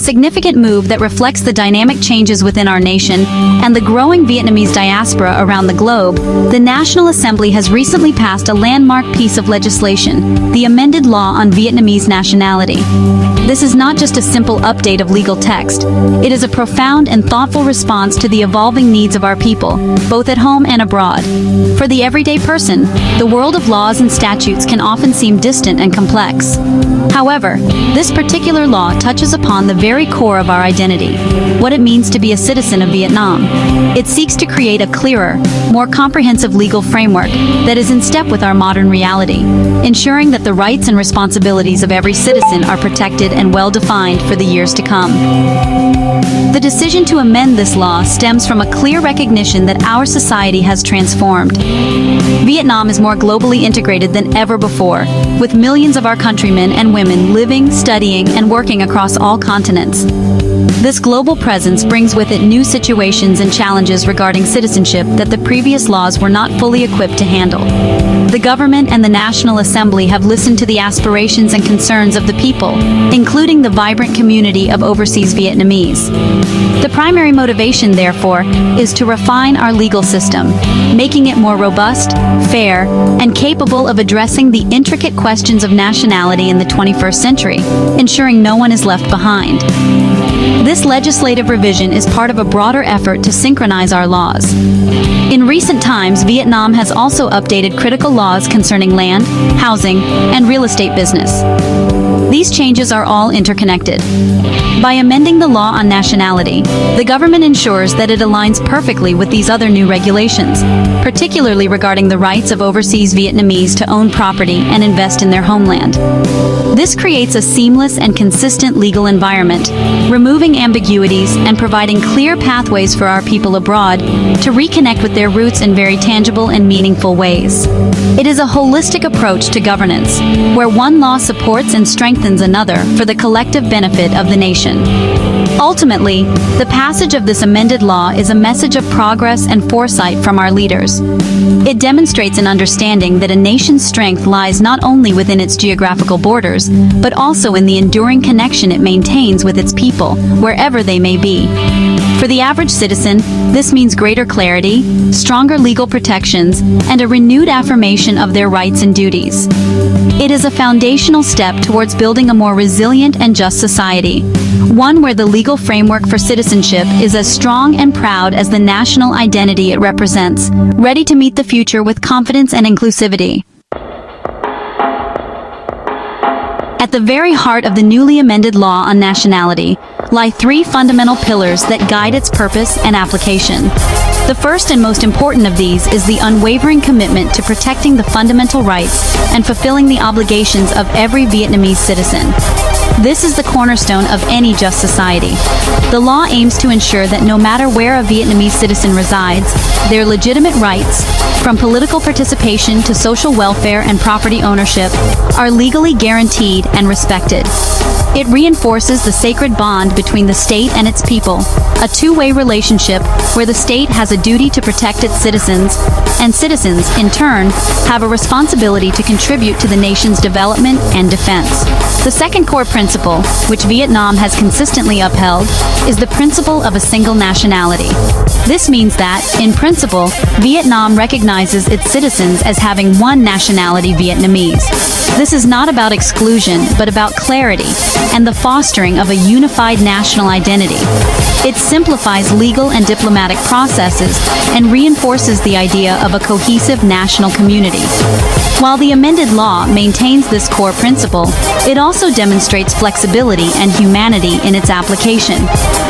significant move that reflects the dynamic changes within our nation and the growing Vietnamese diaspora around the globe, the National Assembly has recently passed a landmark piece of legislation, the amended law on Vietnamese nationality. This is not just a simple update of legal text. It is a profound and thoughtful response to the evolving needs of our people, both at home and abroad. For the everyday person, the world of laws and statutes can often seem distant and complex. However, this particular law touches upon the very core of our identity, what it means to be a citizen of Vietnam. It seeks to create a clearer, more comprehensive legal framework that is in step with our modern reality, ensuring that the rights and responsibilities of every citizen are protected and well-defined for the years to come. The decision to amend this law stems from a clear recognition that our society has transformed. Vietnam is more globally integrated than ever before, with millions of our countrymen and women living, studying, and working across all continents. This global presence brings with it new situations and challenges regarding citizenship that the previous laws were not fully equipped to handle. The government and the National Assembly have listened to the aspirations and concerns of the people, including the vibrant community of overseas Vietnamese. The primary motivation, therefore, is to refine our legal system, making it more robust, fair, and capable of addressing the intricate questions of nationality in the 21st century, ensuring no one is left behind. This legislative revision is part of a broader effort to synchronize our laws. In recent times, Vietnam has also updated critical laws concerning land, housing, and real estate business. These changes are all interconnected. By amending the law on nationality, the government ensures that it aligns perfectly with these other new regulations, particularly regarding the rights of overseas Vietnamese to own property and invest in their homeland. This creates a seamless and consistent legal environment, removing ambiguities and providing clear pathways for our people abroad to reconnect with their roots in very tangible and meaningful ways. It is a holistic approach to governance, where one law supports and strengthens another for the collective benefit of the nation. Ultimately, the passage of this amended law is a message of progress and foresight from our leaders. It demonstrates an understanding that a nation's strength lies not only within its geographical borders, but also in the enduring connection it maintains with its people, wherever they may be. For the average citizen, this means greater clarity, stronger legal protections, and a renewed affirmation of their rights and duties. It is a foundational step towards building a more resilient and just society, one where the legal framework for citizenship is as strong and proud as the national identity it represents, ready to meet the future with confidence and inclusivity. At the very heart of the newly amended law on nationality lie three fundamental pillars that guide its purpose and application. The first and most important of these is the unwavering commitment to protecting the fundamental rights and fulfilling the obligations of every Vietnamese citizen. This is the cornerstone of any just society. The law aims to ensure that no matter where a Vietnamese citizen resides, their legitimate rights, from political participation to social welfare and property ownership, are legally guaranteed and respected. It reinforces the sacred bond between the state and its people, a two-way relationship where the state has a duty to protect its citizens, and citizens, in turn, have a responsibility to contribute to the nation's development and defense. The second core principle, which Vietnam has consistently upheld, is the principle of a single nationality. This means that, in principle, Vietnam recognizes its citizens as having one nationality, Vietnamese. This is not about exclusion, but about clarity and the fostering of a unified national identity. It simplifies legal and diplomatic processes and reinforces the idea of a cohesive national community. While the amended law maintains this core principle, it also demonstrates flexibility and humanity in its application,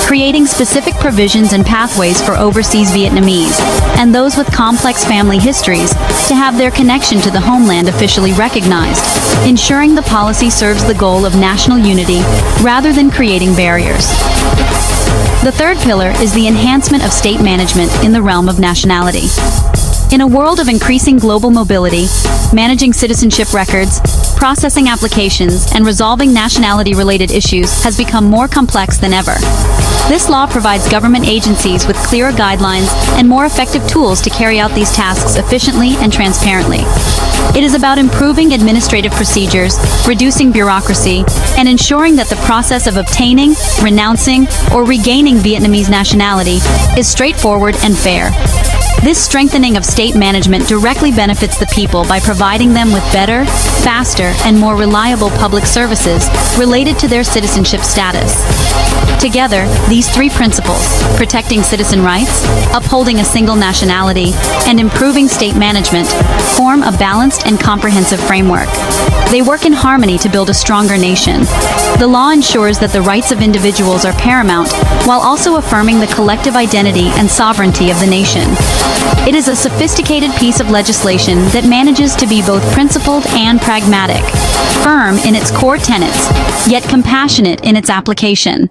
creating specific provisions and pathways for overseas Vietnamese and those with complex family histories to have their connection to the homeland officially recognized, ensuring the policy serves the goal of national unity rather than creating barriers. The third pillar is the enhancement of state management in the realm of nationality. In a world of increasing global mobility, managing citizenship records, processing applications and resolving nationality-related issues has become more complex than ever. This law provides government agencies with clearer guidelines and more effective tools to carry out these tasks efficiently and transparently. It is about improving administrative procedures, reducing bureaucracy, and ensuring that the process of obtaining, renouncing, or regaining Vietnamese nationality is straightforward and fair. This strengthening of state management directly benefits the people by providing them with better, faster, and more reliable public services related to their citizenship status. Together, these three principles, protecting citizen rights, upholding a single nationality, and improving state management, form a balanced and comprehensive framework. They work in harmony to build a stronger nation. The law ensures that the rights of individuals are paramount, while also affirming the collective identity and sovereignty of the nation. It is a sophisticated piece of legislation that manages to be both principled and pragmatic, firm in its core tenets, yet compassionate in its application.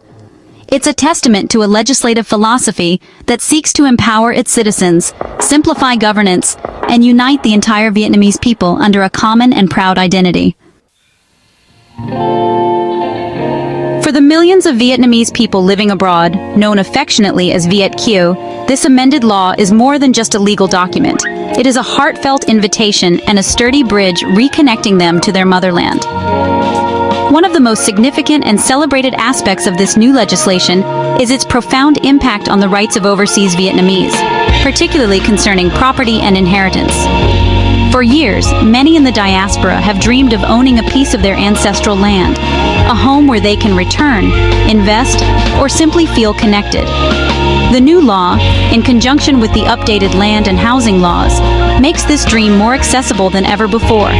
It's a testament to a legislative philosophy that seeks to empower its citizens, simplify governance, and unite the entire Vietnamese people under a common and proud identity. For the millions of Vietnamese people living abroad, known affectionately as Viet Kieu, this amended law is more than just a legal document. It is a heartfelt invitation and a sturdy bridge reconnecting them to their motherland. One of the most significant and celebrated aspects of this new legislation is its profound impact on the rights of overseas Vietnamese, particularly concerning property and inheritance. For years, many in the diaspora have dreamed of owning a piece of their ancestral land, a home where they can return, invest, or simply feel connected. The new law, in conjunction with the updated land and housing laws, makes this dream more accessible than ever before,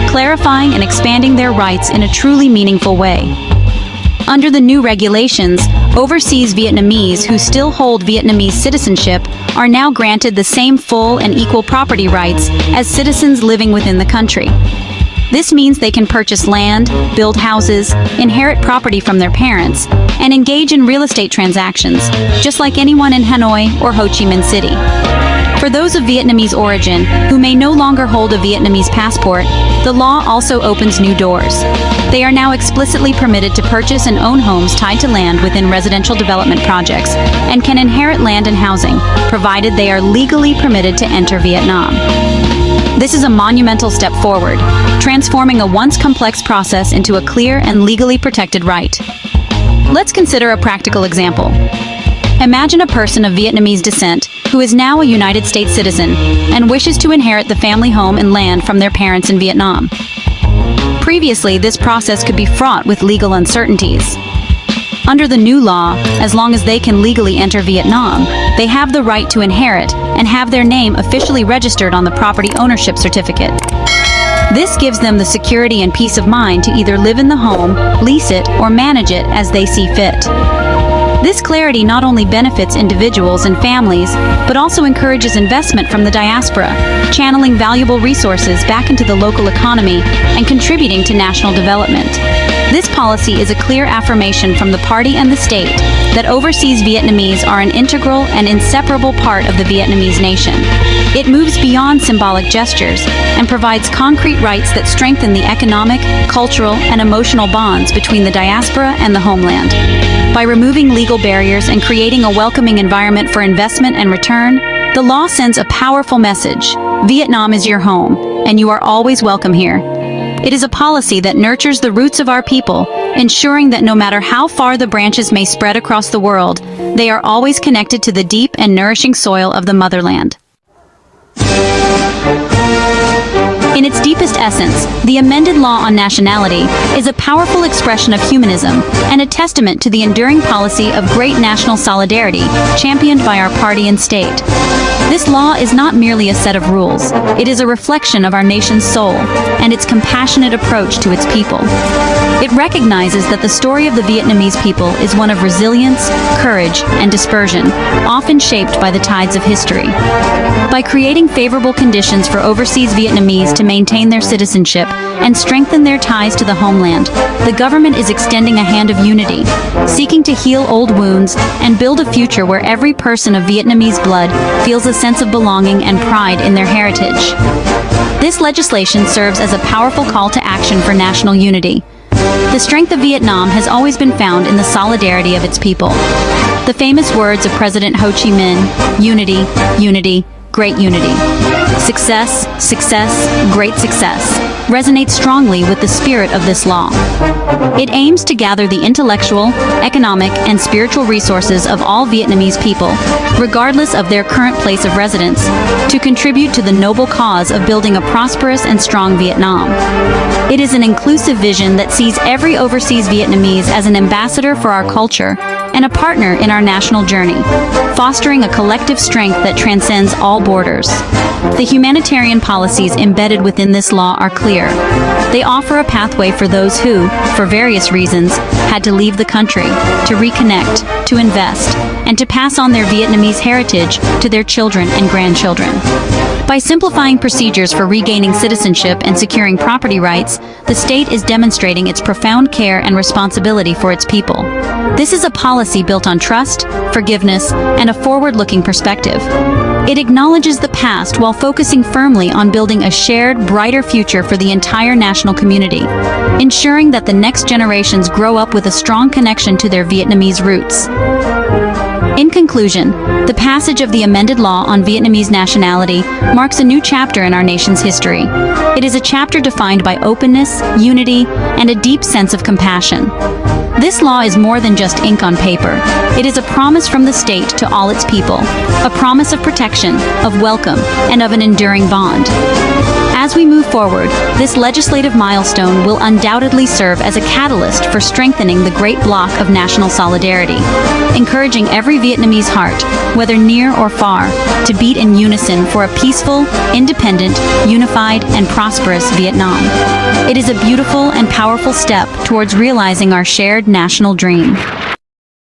clarifying and expanding their rights in a truly meaningful way. Under the new regulations, overseas Vietnamese who still hold Vietnamese citizenship are now granted the same full and equal property rights as citizens living within the country. This means they can purchase land, build houses, inherit property from their parents, and engage in real estate transactions, just like anyone in Hanoi or Ho Chi Minh City. For those of Vietnamese origin who may no longer hold a Vietnamese passport, the law also opens new doors. They are now explicitly permitted to purchase and own homes tied to land within residential development projects and can inherit land and housing, provided they are legally permitted to enter Vietnam. This is a monumental step forward, transforming a once complex process into a clear and legally protected right. Let's consider a practical example. Imagine a person of Vietnamese descent who is now a United States citizen and wishes to inherit the family home and land from their parents in Vietnam. Previously, this process could be fraught with legal uncertainties. Under the new law, as long as they can legally enter Vietnam, they have the right to inherit and have their name officially registered on the property ownership certificate. This gives them the security and peace of mind to either live in the home, lease it, or manage it as they see fit. This clarity not only benefits individuals and families, but also encourages investment from the diaspora, channeling valuable resources back into the local economy and contributing to national development. This policy is a clear affirmation from the party and the state that overseas Vietnamese are an integral and inseparable part of the Vietnamese nation. It moves beyond symbolic gestures and provides concrete rights that strengthen the economic, cultural, and emotional bonds between the diaspora and the homeland. By removing legal barriers and creating a welcoming environment for investment and return, the law sends a powerful message. Vietnam is your home, and you are always welcome here. It is a policy that nurtures the roots of our people, ensuring that no matter how far the branches may spread across the world, they are always connected to the deep and nourishing soil of the motherland. In its deepest essence, the amended law on nationality is a powerful expression of humanism and a testament to the enduring policy of great national solidarity championed by our party and state. This law is not merely a set of rules. It is a reflection of our nation's soul and its compassionate approach to its people. It recognizes that the story of the Vietnamese people is one of resilience, courage, and dispersion, often shaped by the tides of history. By creating favorable conditions for overseas Vietnamese to maintain their citizenship and strengthen their ties to the homeland, the government is extending a hand of unity, seeking to heal old wounds and build a future where every person of Vietnamese blood feels a sense of belonging and pride in their heritage. This legislation serves as a powerful call to action for national unity. The strength of Vietnam has always been found in the solidarity of its people. The famous words of President Ho Chi Minh, unity, unity, great unity. Success, success, great success, resonates strongly with the spirit of this law. It aims to gather the intellectual, economic, and spiritual resources of all Vietnamese people, regardless of their current place of residence, to contribute to the noble cause of building a prosperous and strong Vietnam. It is an inclusive vision that sees every overseas Vietnamese as an ambassador for our culture and a partner in our national journey, fostering a collective strength that transcends all borders. The humanitarian policies embedded within this law are clear. They offer a pathway for those who, for various reasons, had to leave the country, to reconnect, to invest, and to pass on their Vietnamese heritage to their children and grandchildren. By simplifying procedures for regaining citizenship and securing property rights, the state is demonstrating its profound care and responsibility for its people. This is a policy built on trust, forgiveness, and a forward-looking perspective. It acknowledges the past while focusing firmly on building a shared, brighter future for the entire national community, ensuring that the next generations grow up with a strong connection to their Vietnamese roots. In conclusion, the passage of the amended law on Vietnamese nationality marks a new chapter in our nation's history. It is a chapter defined by openness, unity, and a deep sense of compassion. This law is more than just ink on paper. It is a promise from the state to all its people, a promise of protection, of welcome, and of an enduring bond. As we move forward, this legislative milestone will undoubtedly serve as a catalyst for strengthening the great bloc of national solidarity, encouraging every Vietnamese heart, whether near or far, to beat in unison for a peaceful, independent, unified, and prosperous Vietnam. It is a beautiful and powerful step towards realizing our shared national dream.